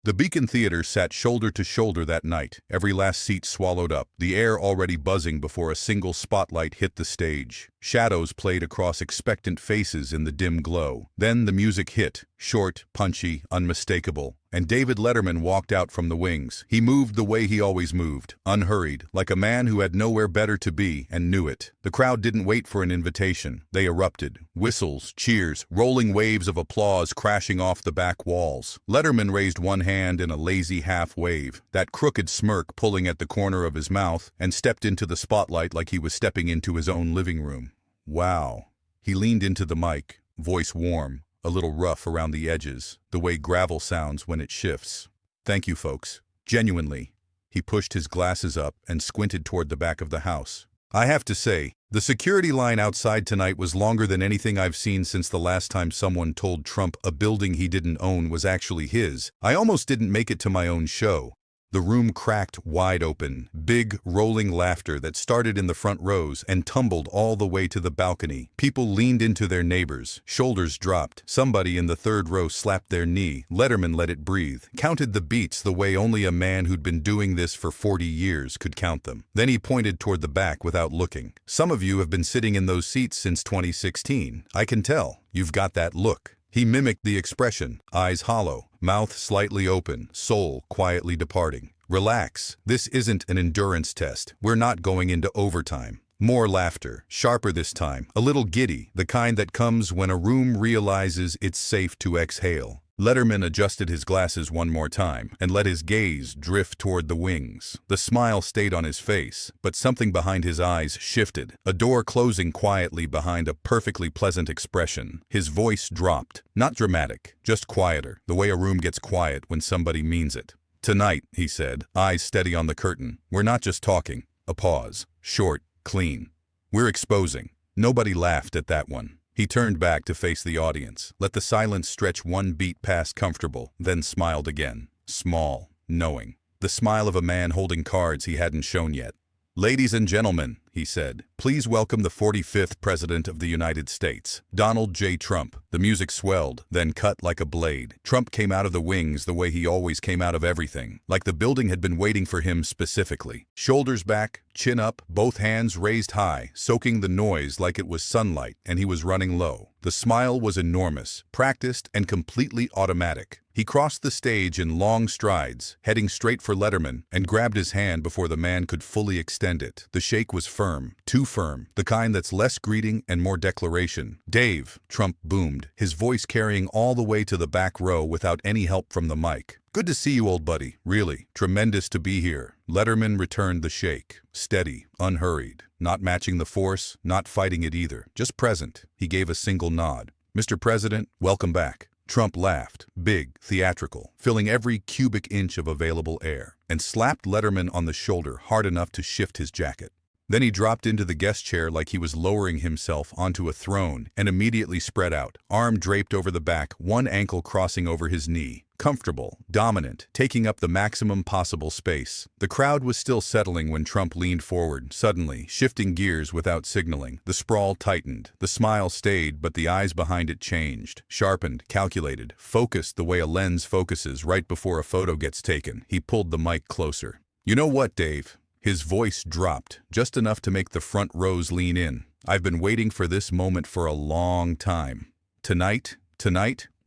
The Beacon Theater sat shoulder to shoulder that night, every last seat swallowed up, the air already buzzing before a single spotlight hit the stage. Shadows played across expectant faces in the dim glow. Then the music hit, short, punchy, unmistakable, and David Letterman walked out from the wings. He moved the way he always moved, unhurried, like a man who had nowhere better to be and knew it. The crowd didn't wait for an invitation. They erupted. Whistles, cheers, rolling waves of applause crashing off the back walls. Letterman raised one hand in a lazy half wave, that crooked smirk pulling at the corner of his mouth, and stepped into the spotlight like he was stepping into his own living room. Wow. He leaned into the mic, voice warm, a little rough around the edges, the way gravel sounds when it shifts. Thank you, folks. Genuinely. He pushed his glasses up and squinted toward the back of the house. I have to say, the security line outside tonight was longer than anything I've seen since the last time someone told Trump a building he didn't own was actually his. I almost didn't make it to my own show. The room cracked wide open, big, rolling laughter that started in the front rows and tumbled all the way to the balcony. People leaned into their neighbors, shoulders dropped. Somebody in the third row slapped their knee. Letterman let it breathe, counted the beats the way only a man who'd been doing this for 40 years could count them. Then he pointed toward the back without looking. Some of you have been sitting in those seats since 2016. I can tell. You've got that look. He mimicked the expression, eyes hollow, mouth slightly open, soul quietly departing. Relax. This isn't an endurance test. We're not going into overtime. More laughter, sharper this time, a little giddy, the kind that comes when a room realizes it's safe to exhale. Letterman adjusted his glasses one more time and let his gaze drift toward the wings. The smile stayed on his face, but something behind his eyes shifted, a door closing quietly behind a perfectly pleasant expression. His voice dropped. Not dramatic, just quieter, the way a room gets quiet when somebody means it. Tonight, he said, eyes steady on the curtain, we're not just talking. A pause. Short, clean. We're exposing. Nobody laughed at that one. He turned back to face the audience, let the silence stretch one beat past comfortable, then smiled again. Small, knowing. The smile of a man holding cards he hadn't shown yet. Ladies and gentlemen, he said, please welcome the 45th President of the United States, Donald J. Trump. The music swelled, then cut like a blade. Trump came out of the wings the way he always came out of everything, like the building had been waiting for him specifically. Shoulders back, chin up, both hands raised high, soaking the noise like it was sunlight, and he was running low. The smile was enormous, practiced, and completely automatic. He crossed the stage in long strides, heading straight for Letterman, and grabbed his hand before the man could fully extend it. The shake was firm, too firm, the kind that's less greeting and more declaration. Dave, Trump boomed, his voice carrying all the way to the back row without any help from the mic. Good to see you, old buddy. Really. Tremendous to be here. Letterman returned the shake. Steady, unhurried. Not matching the force, not fighting it either. Just present. He gave a single nod. Mr. President, welcome back. Trump laughed, big, theatrical, filling every cubic inch of available air, and slapped Letterman on the shoulder hard enough to shift his jacket. Then he dropped into the guest chair like he was lowering himself onto a throne and immediately spread out, arm draped over the back, one ankle crossing over his knee. Comfortable, dominant, taking up the maximum possible space. The crowd was still settling when Trump leaned forward, suddenly, shifting gears without signaling. The sprawl tightened. The smile stayed, but the eyes behind it changed. Sharpened, calculated, focused the way a lens focuses right before a photo gets taken. He pulled the mic closer. You know what, Dave? His voice dropped, just enough to make the front rows lean in. I've been waiting for this moment for a long time. Tonight,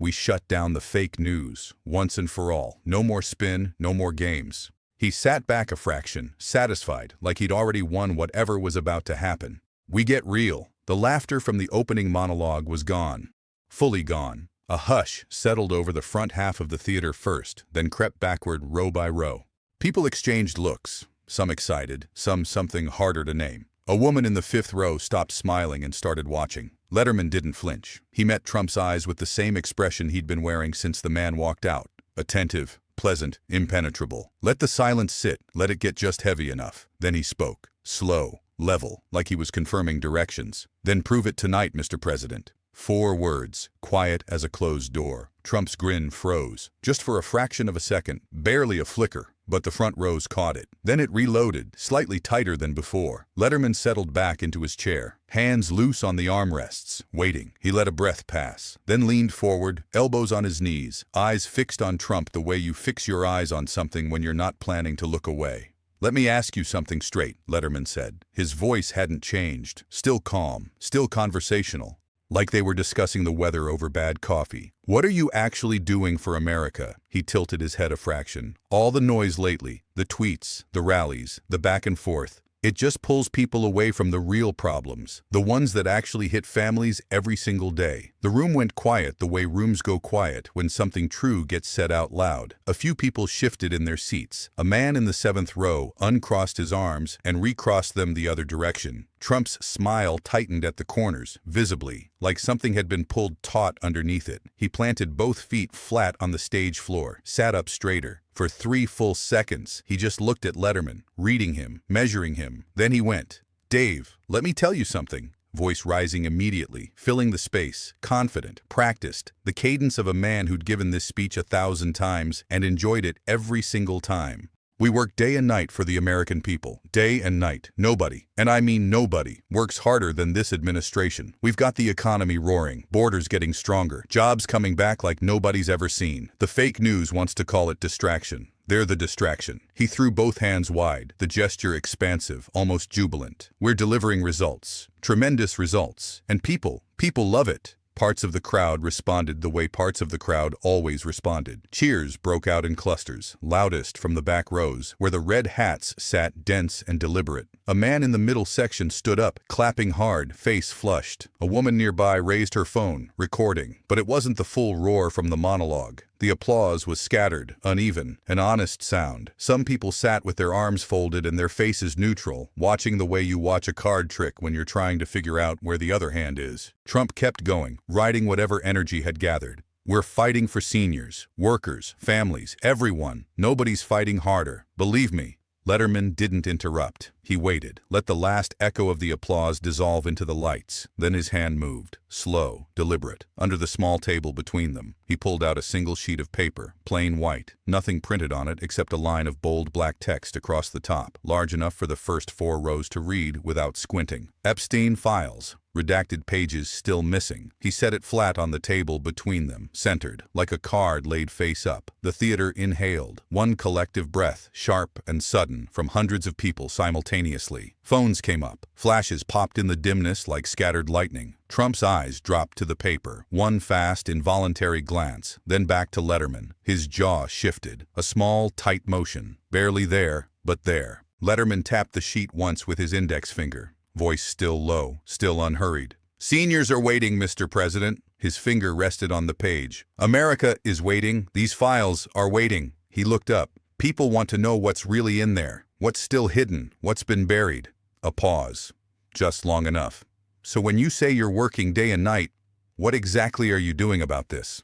we shut down the fake news, once and for all. No more spin, no more games. He sat back a fraction, satisfied, like he'd already won whatever was about to happen. We get real. The laughter from the opening monologue was gone. Fully gone. A hush settled over the front half of the theater first, then crept backward row by row. People exchanged looks, some excited, some something harder to name. A woman in the fifth row stopped smiling and started watching. Letterman didn't flinch. He met Trump's eyes with the same expression he'd been wearing since the man walked out. Attentive, pleasant, impenetrable. Let the silence sit, let it get just heavy enough. Then he spoke. Slow, level, like he was confirming directions. Then prove it tonight, Mr. President. 4 words, quiet as a closed door. Trump's grin froze, just for a fraction of a second, barely a flicker. but the front rows caught it. Then it reloaded, slightly tighter than before. Letterman settled back into his chair, hands loose on the armrests, waiting. He let a breath pass, then leaned forward, elbows on his knees, eyes fixed on Trump the way you fix your eyes on something when you're not planning to look away. "Let me ask you something straight," Letterman said. His voice hadn't changed, still calm, still conversational, like they were discussing the weather over bad coffee. "What are you actually doing for America?" He tilted his head a fraction. "All the noise lately, the tweets, the rallies, the back and forth, it just pulls people away from the real problems, the ones that actually hit families every single day." The room went quiet the way rooms go quiet when something true gets said out loud. A few people shifted in their seats. A man in the 7th row uncrossed his arms and recrossed them the other direction. Trump's smile tightened at the corners, visibly, like something had been pulled taut underneath it. He planted both feet flat on the stage floor, sat up straighter. For 3 full seconds, he just looked at Letterman, reading him, measuring him. Then he went, "Dave, let me tell you something." Voice rising immediately, filling the space, confident, practiced, the cadence of a man who'd given this speech 1,000 times and enjoyed it every single time. "We work day and night for the American people. Day and night. Nobody, and I mean nobody, works harder than this administration. We've got the economy roaring, borders getting stronger, jobs coming back like nobody's ever seen. The fake news wants to call it distraction. They're the distraction." He threw both hands wide, the gesture expansive, almost jubilant. "We're delivering results. Tremendous results. And people love it." Parts of the crowd responded the way parts of the crowd always responded. Cheers broke out in clusters, loudest from the back rows, where the red hats sat dense and deliberate. A man in the middle section stood up, clapping hard, face flushed. A woman nearby raised her phone, recording, but it wasn't the full roar from the monologue. The applause was scattered, uneven, an honest sound. Some people sat with their arms folded and their faces neutral, watching the way you watch a card trick when you're trying to figure out where the other hand is. Trump kept going, riding whatever energy had gathered. "We're fighting for seniors, workers, families, everyone. Nobody's fighting harder. Believe me." Letterman didn't interrupt. He waited, let the last echo of the applause dissolve into the lights. Then his hand moved, slow, deliberate, under the small table between them. He pulled out a single sheet of paper, plain white, nothing printed on it except a line of bold black text across the top, large enough for the first 4 rows to read without squinting. "Epstein files." Redacted pages still missing. He set it flat on the table between them, centered, like a card laid face up. The theater inhaled, one collective breath, sharp and sudden, from hundreds of people simultaneously. Phones came up. Flashes popped in the dimness like scattered lightning. Trump's eyes dropped to the paper, one fast, involuntary glance, then back to Letterman. His jaw shifted, a small, tight motion. Barely there, but there. Letterman tapped the sheet once with his index finger. Voice still low, still unhurried. "Seniors are waiting, Mr. President." His finger rested on the page. "America is waiting. These files are waiting." He looked up. "People want to know what's really in there, what's still hidden, what's been buried." A pause. Just long enough. "So when you say you're working day and night, what exactly are you doing about this?"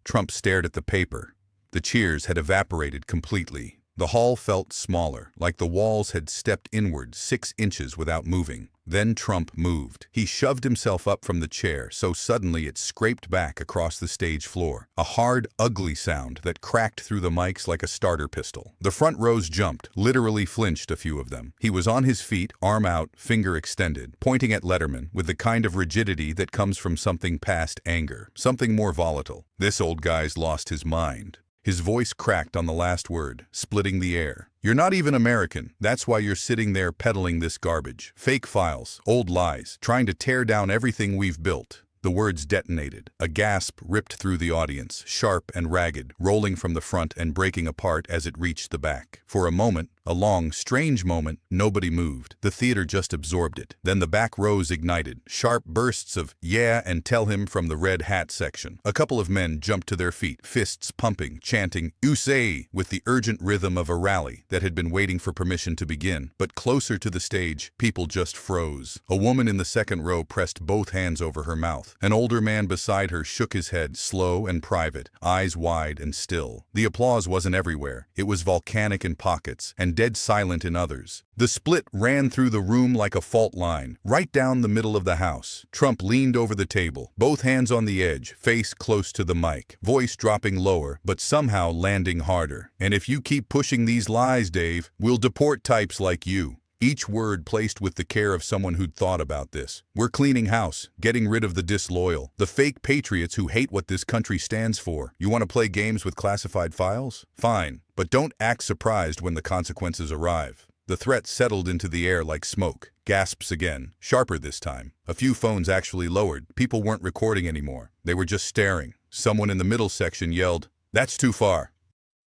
Trump stared at the paper. The cheers had evaporated completely. The hall felt smaller, like the walls had stepped inward 6 inches without moving. Then Trump moved. He shoved himself up from the chair so suddenly it scraped back across the stage floor. A hard, ugly sound that cracked through the mics like a starter pistol. The front rows jumped, literally flinched a few of them. He was on his feet, arm out, finger extended, pointing at Letterman with the kind of rigidity that comes from something past anger, something more volatile. "This old guy's lost his mind." His voice cracked on the last word, splitting the air. "You're not even American. That's why you're sitting there peddling this garbage. Fake files, old lies, trying to tear down everything we've built." The words detonated. A gasp ripped through the audience, sharp and ragged, rolling from the front and breaking apart as it reached the back. For a moment, a long, strange moment, nobody moved. The theater just absorbed it. Then the back rows ignited, sharp bursts of "yeah" and "tell him" from the red hat section. A couple of men jumped to their feet, fists pumping, chanting "You say" with the urgent rhythm of a rally that had been waiting for permission to begin. But closer to the stage, people just froze. A woman in the second row pressed both hands over her mouth. mouth. An older man beside her shook his head, slow and private, eyes wide and still. The applause wasn't everywhere. It was volcanic in pockets and dead silent in others. The split ran through the room like a fault line, right down the middle of the house. Trump leaned over the table, both hands on the edge, face close to the mic, voice dropping lower, but somehow landing harder. "And if you keep pushing these lies, Dave, we'll deport types like you." Each word placed with the care of someone who'd thought about this. "We're cleaning house, getting rid of the disloyal, the fake patriots who hate what this country stands for. You want to play games with classified files? Fine, but don't act surprised when the consequences arrive." The threat settled into the air like smoke. Gasps again, sharper this time. A few phones actually lowered. People weren't recording anymore. They were just staring. Someone in the middle section yelled, "That's too far."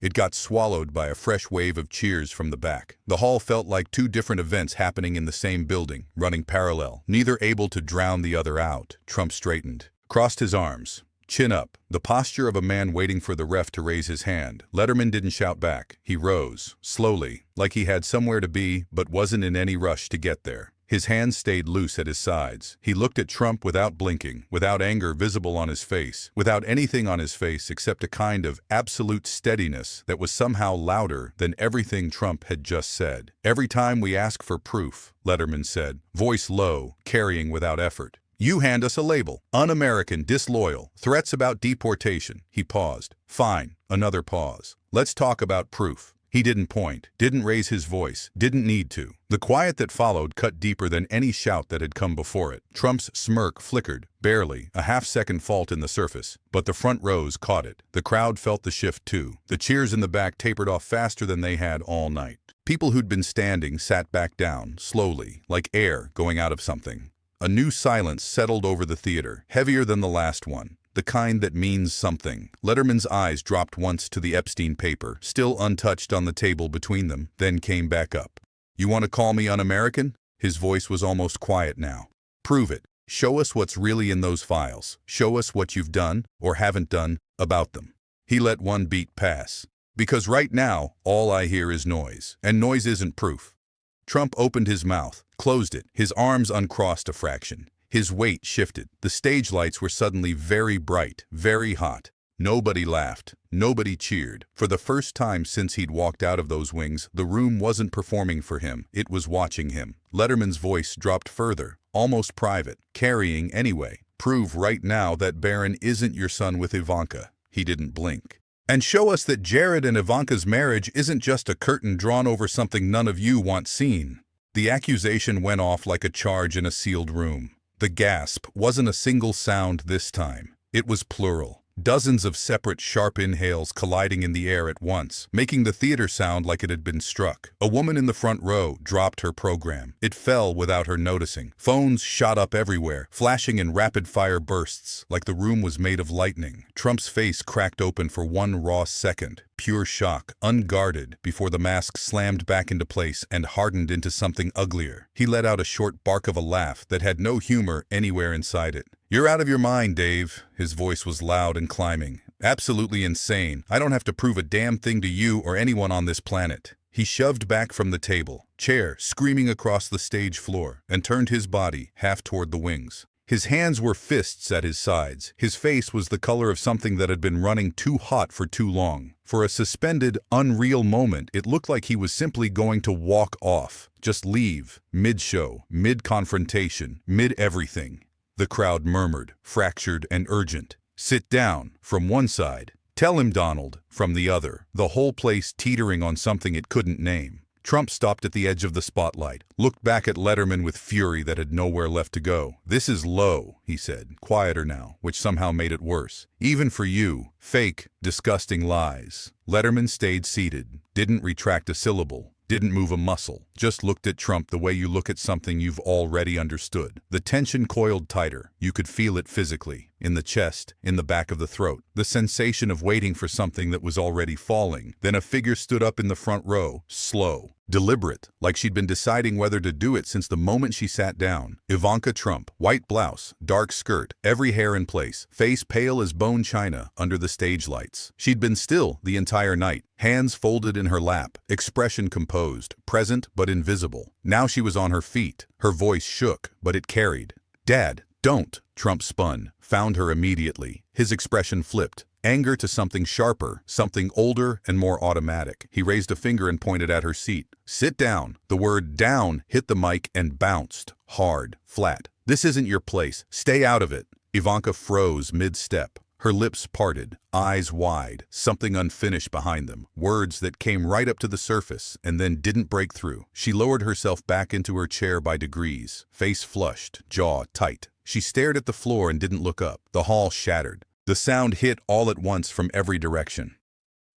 It got swallowed by a fresh wave of cheers from the back. The hall felt like two different events happening in the same building, running parallel, neither able to drown the other out. Trump straightened, crossed his arms, chin up, the posture of a man waiting for the ref to raise his hand. Letterman didn't shout back. He rose, slowly, like he had somewhere to be, but wasn't in any rush to get there. His hands stayed loose at his sides. He looked at Trump without blinking, without anger visible on his face, without anything on his face except a kind of absolute steadiness that was somehow louder than everything Trump had just said. "Every time we ask for proof," Letterman said, voice low, carrying without effort, "you hand us a label. Un-American, disloyal, threats about deportation." He paused. "Fine." Another pause. "Let's talk about proof." He didn't point, didn't raise his voice, didn't need to. The quiet that followed cut deeper than any shout that had come before it. Trump's smirk flickered, barely, a half-second fault in the surface, but the front rows caught it. The crowd felt the shift too. The cheers in the back tapered off faster than they had all night. People who'd been standing sat back down, slowly, like air going out of something. A new silence settled over the theater, heavier than the last one. The kind that means something. Letterman's eyes dropped once to the Epstein paper, still untouched on the table between them, then came back up. "You want to call me un-American?" His voice was almost quiet now. "Prove it. Show us what's really in those files. Show us what you've done, or haven't done, about them." He let one beat pass. "Because right now, all I hear is noise, and noise isn't proof." Trump opened his mouth, closed it, his arms uncrossed a fraction. His weight shifted. The stage lights were suddenly very bright, very hot. Nobody laughed. Nobody cheered. For the first time since he'd walked out of those wings, the room wasn't performing for him. It was watching him. Letterman's voice dropped further, almost private, carrying anyway. "Prove right now that Barron isn't your son with Ivanka." He didn't blink. "And show us that Jared and Ivanka's marriage isn't just a curtain drawn over something none of you want seen." The accusation went off like a charge in a sealed room. The gasp wasn't a single sound this time. It was plural. Dozens of separate sharp inhales colliding in the air at once, making the theater sound like it had been struck. A woman in the front row dropped her program. It fell without her noticing. Phones shot up everywhere, flashing in rapid-fire bursts, like the room was made of lightning. Trump's face cracked open for one raw second. Pure shock, unguarded, before the mask slammed back into place and hardened into something uglier. He let out a short bark of a laugh that had no humor anywhere inside it. "You're out of your mind, Dave." His voice was loud and climbing. "Absolutely insane. I don't have to prove a damn thing to you or anyone on this planet." He shoved back from the table, chair screaming across the stage floor, and turned his body half toward the wings. His hands were fists at his sides. His face was the color of something that had been running too hot for too long. For a suspended, unreal moment, it looked like he was simply going to walk off, just leave, mid-show, mid-confrontation, mid-everything. The crowd murmured, fractured and urgent. "Sit down," from one side. "Tell him, Donald," from the other. The whole place teetering on something it couldn't name. Trump stopped at the edge of the spotlight, looked back at Letterman with fury that had nowhere left to go. "This is low," he said, quieter now, which somehow made it worse. "Even for you. Fake, disgusting lies." Letterman stayed seated, didn't retract a syllable, didn't move a muscle, just looked at Trump the way you look at something you've already understood. The tension coiled tighter. You could feel it physically, in the chest, in the back of the throat. The sensation of waiting for something that was already falling. Then a figure stood up in the front row, slow, deliberate, like she'd been deciding whether to do it since the moment she sat down. Ivanka Trump, white blouse, dark skirt, every hair in place, face pale as bone china under the stage lights. She'd been still the entire night, hands folded in her lap, expression composed, present but invisible. Now she was on her feet. Her voice shook, but it carried. "Dad." Don't, Trump spun, found her immediately. His expression flipped. Anger to something sharper, something older and more automatic. He raised a finger and pointed at her seat. Sit down. The word down hit the mic and bounced. Hard, flat. This isn't your place. Stay out of it. Ivanka froze mid-step. Her lips parted, eyes wide, something unfinished behind them, words that came right up to the surface and then didn't break through. She lowered herself back into her chair by degrees, face flushed, jaw tight. She stared at the floor and didn't look up. The hall shattered. The sound hit all at once from every direction.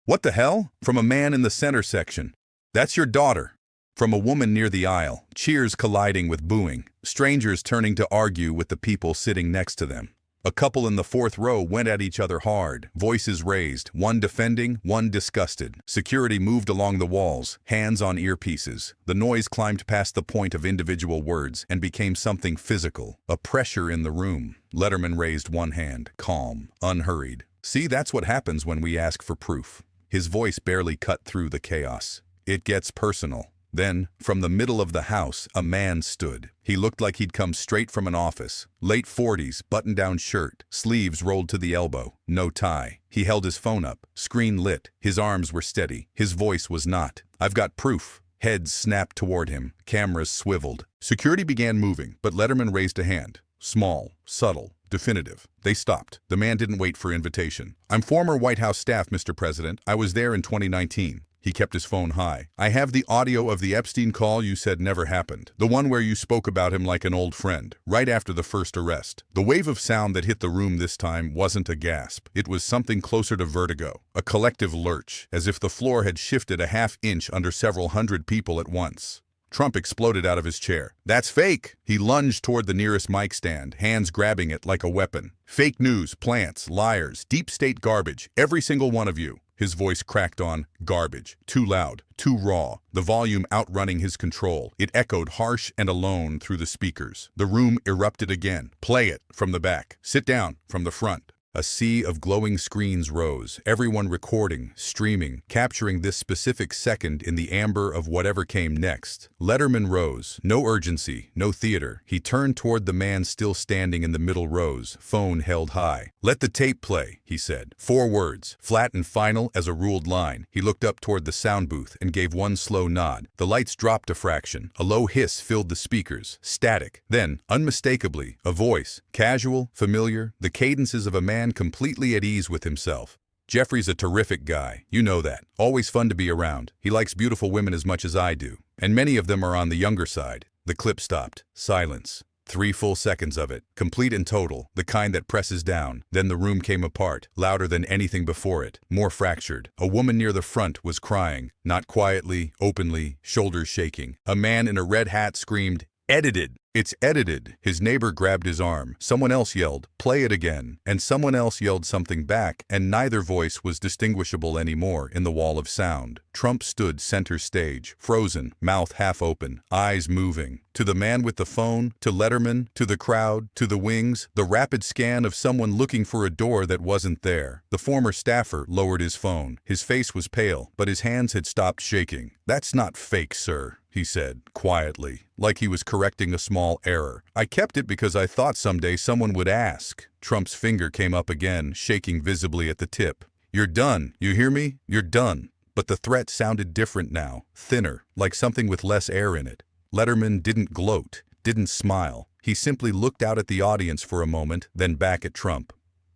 What the hell? From a man in the center section. That's your daughter. From a woman near the aisle, cheers colliding with booing, strangers turning to argue with the people sitting next to them. A couple in the fourth row went at each other hard, voices raised, one defending, one disgusted. Security moved along the walls, hands on earpieces. The noise climbed past the point of individual words and became something physical, a pressure in the room. Letterman raised one hand, calm, unhurried. See, that's what happens when we ask for proof. His voice barely cut through the chaos. It gets personal. Then, from the middle of the house, a man stood. He looked like he'd come straight from an office. Late 40s, button-down shirt, sleeves rolled to the elbow, no tie. He held his phone up, screen lit. His arms were steady. His voice was not. I've got proof. Heads snapped toward him. Cameras swiveled. Security began moving, but Letterman raised a hand. Small, subtle, definitive. They stopped. The man didn't wait for invitation. I'm former White House staff, Mr. President. I was there in 2019. He kept his phone high. I have the audio of the Epstein call you said never happened. The one where you spoke about him like an old friend, right after the first arrest. The wave of sound that hit the room this time wasn't a gasp. It was something closer to vertigo, a collective lurch, as if the floor had shifted a half-inch under several hundred people at once. Trump exploded out of his chair. That's fake! He lunged toward the nearest mic stand, hands grabbing it like a weapon. Fake news, plants, liars, deep state garbage, every single one of you. His voice cracked on garbage, too loud, too raw, the volume outrunning his control. It echoed harsh and alone through the speakers. The room erupted again. Play it, from the back. Sit down, from the front. A sea of glowing screens rose, everyone recording, streaming, capturing this specific second in the amber of whatever came next. Letterman rose, no urgency, no theater. He turned toward the man still standing in the middle rows, phone held high. Let the tape play, he said. 4 words, flat and final as a ruled line. He looked up toward the sound booth and gave one slow nod. The lights dropped a fraction. A low hiss filled the speakers, static. Then, unmistakably, a voice, casual, familiar, the cadences of a man completely at ease with himself. Jeffrey's a terrific guy, you know that. Always fun to be around. He likes beautiful women as much as I do. And many of them are on the younger side. The clip stopped. Silence. 3 full seconds of it, complete and total, the kind that presses down. Then the room came apart, louder than anything before it, more fractured. A woman near the front was crying, not quietly, openly, shoulders shaking. A man in a red hat screamed, "Edited! It's edited!" His neighbor grabbed his arm. Someone else yelled, "Play it again!" And someone else yelled something back, and neither voice was distinguishable anymore in the wall of sound. Trump stood center stage, frozen, mouth half open, eyes moving. To the man with the phone, to Letterman, to the crowd, to the wings, the rapid scan of someone looking for a door that wasn't there. The former staffer lowered his phone. His face was pale, but his hands had stopped shaking. "That's not fake, sir," he said, quietly, like he was correcting a small error. "I kept it because I thought someday someone would ask." Trump's finger came up again, shaking visibly at the tip. "You're done, you hear me? You're done." But the threat sounded different now, thinner, like something with less air in it. Letterman didn't gloat, didn't smile. He simply looked out at the audience for a moment, then back at Trump.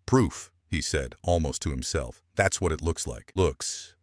"Proof," he said, almost to himself. "That's what it looks like." Looks.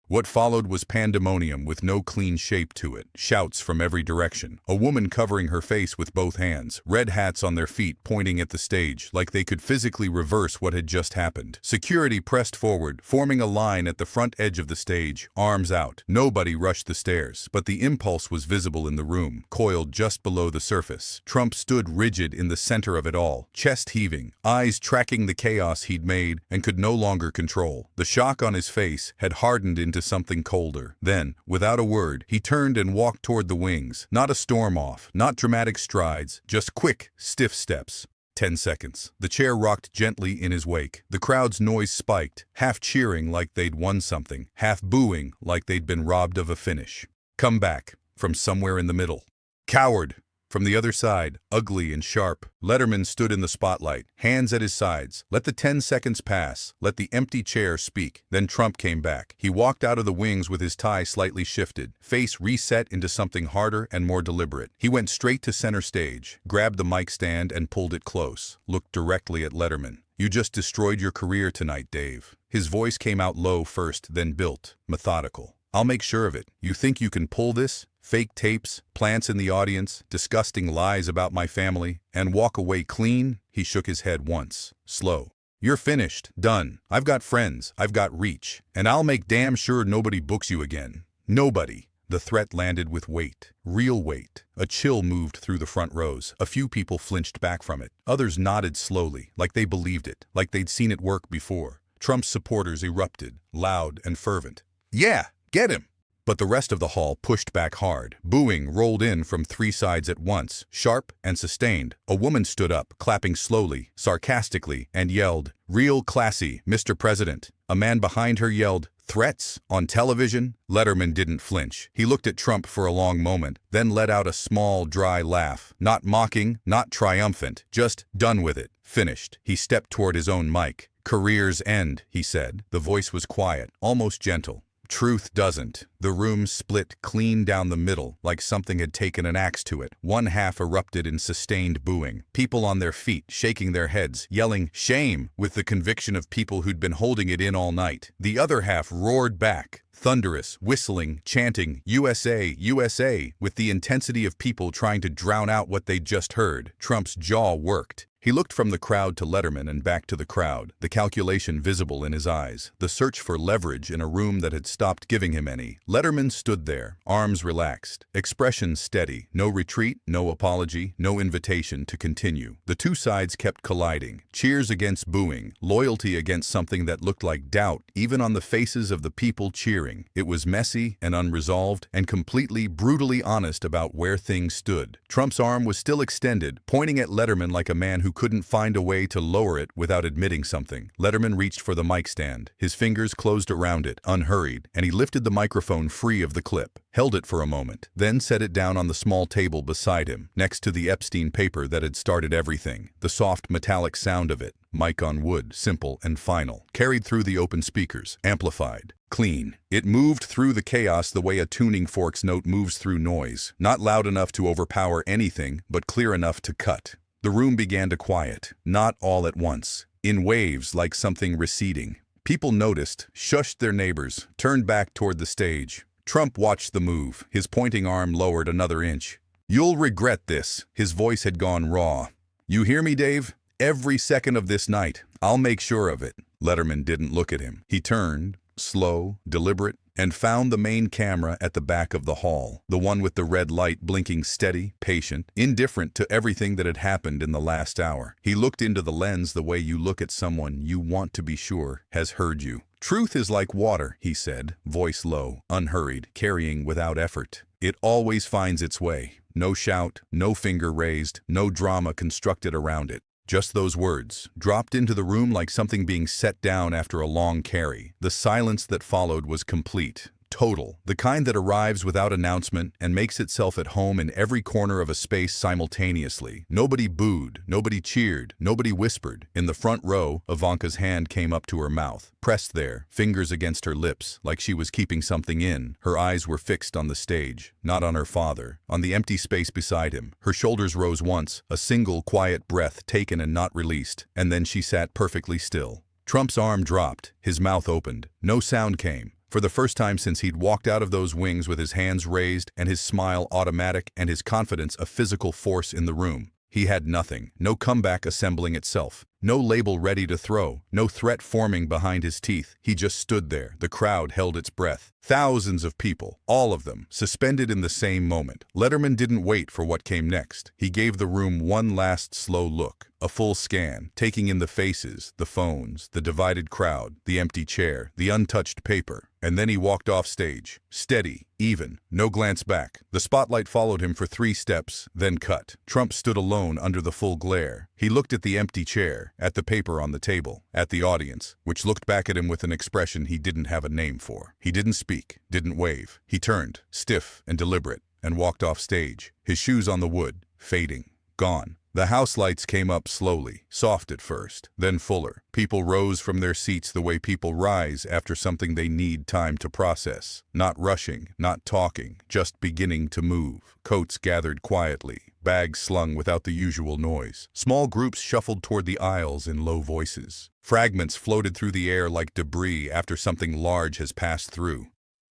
What followed was pandemonium with no clean shape to it. Shouts from every direction. A woman covering her face with both hands. Red hats on their feet pointing at the stage, like they could physically reverse what had just happened. Security pressed forward, forming a line at the front edge of the stage, arms out. Nobody rushed the stairs, but the impulse was visible in the room, coiled just below the surface. Trump stood rigid in the center of it all, chest heaving, eyes tracking the chaos he'd made and could no longer control. The shock on his face had hardened into something colder. Then, without a word, he turned and walked toward the wings. Not a storm off, not dramatic strides, just quick, stiff steps. 10 seconds. The chair rocked gently in his wake. The crowd's noise spiked, half cheering like they'd won something, half booing like they'd been robbed of a finish. "Come back," from somewhere in the middle. "Coward!" From the other side, ugly and sharp, Letterman stood in the spotlight, hands at his sides. Let the 10 seconds pass. Let the empty chair speak. Then Trump came back. He walked out of the wings with his tie slightly shifted, face reset into something harder and more deliberate. He went straight to center stage, grabbed the mic stand and pulled it close, looked directly at Letterman. "You just destroyed your career tonight, Dave." His voice came out low first, then built, methodical. "I'll make sure of it. You think you can pull this? Fake tapes, plants in the audience, disgusting lies about my family, and walk away clean?" He shook his head once, slow. "You're finished, done. I've got friends, I've got reach, and I'll make damn sure nobody books you again. Nobody." The threat landed with weight, real weight. A chill moved through the front rows. A few people flinched back from it. Others nodded slowly, like they believed it, like they'd seen it work before. Trump's supporters erupted, loud and fervent. "Yeah, get him!" But the rest of the hall pushed back hard. Booing rolled in from 3 sides at once, sharp and sustained. A woman stood up, clapping slowly, sarcastically, and yelled, "Real classy, Mr. President." A man behind her yelled, "Threats? On television?" Letterman didn't flinch. He looked at Trump for a long moment, then let out a small, dry laugh. Not mocking, not triumphant, just done with it, finished. He stepped toward his own mic. "Careers end," he said. The voice was quiet, almost gentle. "Truth doesn't." The room split clean down the middle, like something had taken an axe to it. One half erupted in sustained booing. People on their feet, shaking their heads, yelling, "Shame!" with the conviction of people who'd been holding it in all night. The other half roared back, thunderous, whistling, chanting, "USA, USA," with the intensity of people trying to drown out what they'd just heard. Trump's jaw worked. He looked from the crowd to Letterman and back to the crowd, the calculation visible in his eyes, the search for leverage in a room that had stopped giving him any. Letterman stood there, arms relaxed, expression steady, no retreat, no apology, no invitation to continue. The two sides kept colliding, cheers against booing, loyalty against something that looked like doubt, even on the faces of the people cheering. It was messy and unresolved and completely, brutally honest about where things stood. Trump's arm was still extended, pointing at Letterman like a man who couldn't find a way to lower it without admitting something. Letterman reached for the mic stand. His fingers closed around it, unhurried, and he lifted the microphone free of the clip, held it for a moment, then set it down on the small table beside him, next to the Epstein paper that had started everything. The soft metallic sound of it, mic on wood, simple and final, carried through the open speakers, amplified. Clean. It moved through the chaos the way a tuning fork's note moves through noise, not loud enough to overpower anything, but clear enough to cut. The room began to quiet, not all at once, in waves like something receding. People noticed, shushed their neighbors, turned back toward the stage. Trump watched the move, his pointing arm lowered another inch. "You'll regret this." His voice had gone raw. "You hear me, Dave? Every second of this night, I'll make sure of it." Letterman didn't look at him. He turned, slow, deliberate, and found the main camera at the back of the hall, the one with the red light blinking steady, patient, indifferent to everything that had happened in the last hour. He looked into the lens the way you look at someone you want to be sure has heard you. "Truth is like water," he said, voice low, unhurried, carrying without effort. "It always finds its way. No shout, no finger raised, no drama constructed around it. Just those words, dropped into the room like something being set down after a long carry. The silence that followed was complete, total, the kind that arrives without announcement and makes itself at home in every corner of a space simultaneously. Nobody booed, nobody cheered, nobody whispered. In the front row, Ivanka's hand came up to her mouth, pressed there, fingers against her lips, like she was keeping something in. Her eyes were fixed on the stage, not on her father, on the empty space beside him. Her shoulders rose once, a single quiet breath taken and not released, and then she sat perfectly still. Trump's arm dropped, his mouth opened. No sound came. For the first time since he'd walked out of those wings with his hands raised and his smile automatic and his confidence a physical force in the room. He had nothing, no comeback assembling itself, no label ready to throw, no threat forming behind his teeth. He just stood there. The crowd held its breath. Thousands of people, all of them, suspended in the same moment. Letterman didn't wait for what came next. He gave the room one last slow look, a full scan, taking in the faces, the phones, the divided crowd, the empty chair, the untouched paper. And then he walked off stage, steady, even, no glance back. The spotlight followed him for 3 steps, then cut. Trump stood alone under the full glare. He looked at the empty chair, at the paper on the table, at the audience, which looked back at him with an expression he didn't have a name for. He didn't speak, didn't wave. He turned, stiff and deliberate, and walked off stage, his shoes on the wood, fading, gone. The house lights came up slowly, soft at first, then fuller. People rose from their seats the way people rise after something they need time to process. Not rushing, not talking, just beginning to move. Coats gathered quietly, bags slung without the usual noise. Small groups shuffled toward the aisles in low voices. Fragments floated through the air like debris after something large has passed through.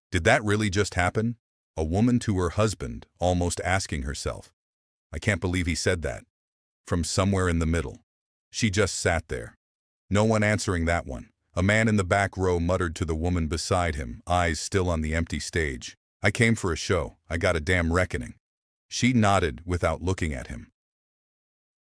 Did that really just happen? A woman to her husband, almost asking herself, "I can't believe he said that." From somewhere in the middle. She just sat there. No one answering that one. A man in the back row muttered to the woman beside him, eyes still on the empty stage. "I came for a show. I got a damn reckoning." She nodded without looking at him.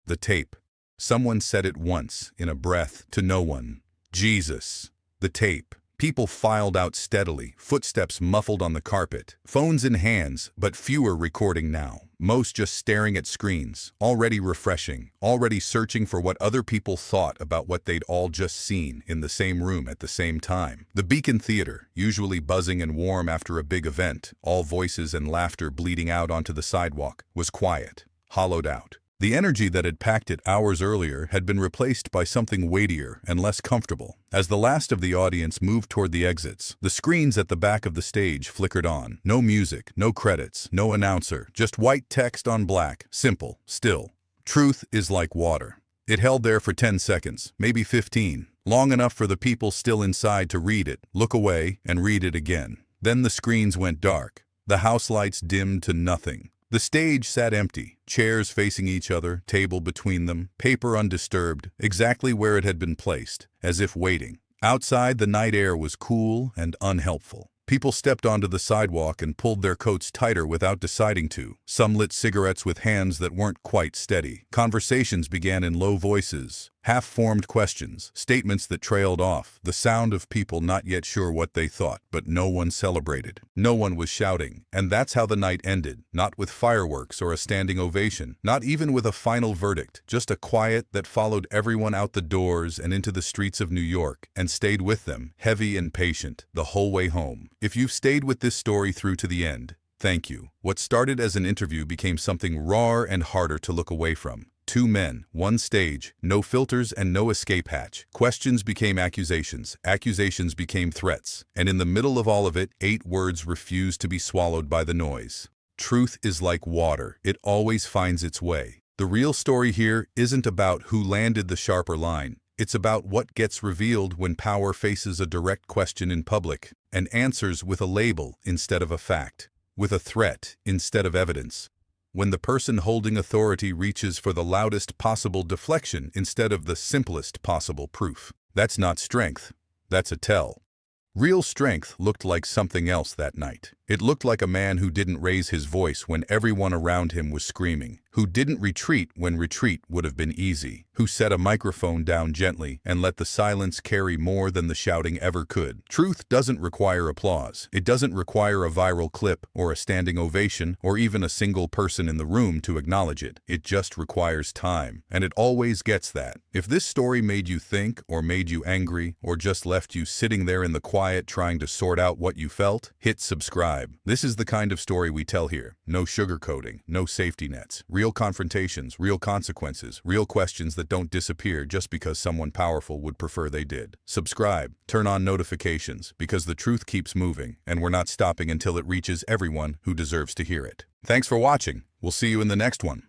The tape. Someone said it once, in a breath, to no one. Jesus. The tape. People filed out steadily, footsteps muffled on the carpet, phones in hands, but fewer recording now. Most just staring at screens, already refreshing, already searching for what other people thought about what they'd all just seen in the same room at the same time. The Beacon Theater, usually buzzing and warm after a big event, all voices and laughter bleeding out onto the sidewalk, was quiet, hollowed out. The energy that had packed it hours earlier had been replaced by something weightier and less comfortable. As the last of the audience moved toward the exits, the screens at the back of the stage flickered on. No music, no credits, no announcer, just white text on black, simple, still. Truth is like water. It held there for 10 seconds, maybe 15, long enough for the people still inside to read it, look away, and read it again. Then the screens went dark. The house lights dimmed to nothing. The stage sat empty, chairs facing each other, table between them, paper undisturbed, exactly where it had been placed, as if waiting. Outside, the night air was cool and unhelpful. People stepped onto the sidewalk and pulled their coats tighter without deciding to. Some lit cigarettes with hands that weren't quite steady. Conversations began in low voices, half-formed questions, statements that trailed off, the sound of people not yet sure what they thought, but no one celebrated. No one was shouting, and that's how the night ended, not with fireworks or a standing ovation, not even with a final verdict, just a quiet that followed everyone out the doors and into the streets of New York and stayed with them, heavy and patient, the whole way home. If you've stayed with this story through to the end, thank you. What started as an interview became something raw and harder to look away from. Two men, one stage, no filters and no escape hatch. Questions became accusations, accusations became threats, and in the middle of all of it, 8 words refused to be swallowed by the noise. Truth is like water, it always finds its way. The real story here isn't about who landed the sharper line. It's about what gets revealed when power faces a direct question in public and answers with a label instead of a fact, with a threat instead of evidence. When the person holding authority reaches for the loudest possible deflection instead of the simplest possible proof. That's not strength, that's a tell. Real strength looked like something else that night. It looked like a man who didn't raise his voice when everyone around him was screaming, who didn't retreat when retreat would have been easy, who set a microphone down gently and let the silence carry more than the shouting ever could. Truth doesn't require applause. It doesn't require a viral clip or a standing ovation or even a single person in the room to acknowledge it. It just requires time, and it always gets that. If this story made you think or made you angry or just left you sitting there in the quiet trying to sort out what you felt, hit subscribe. This is the kind of story we tell here. No sugarcoating, no safety nets, real confrontations, real consequences, real questions that don't disappear just because someone powerful would prefer they did. Subscribe, turn on notifications, because the truth keeps moving, and we're not stopping until it reaches everyone who deserves to hear it. Thanks for watching. We'll see you in the next one.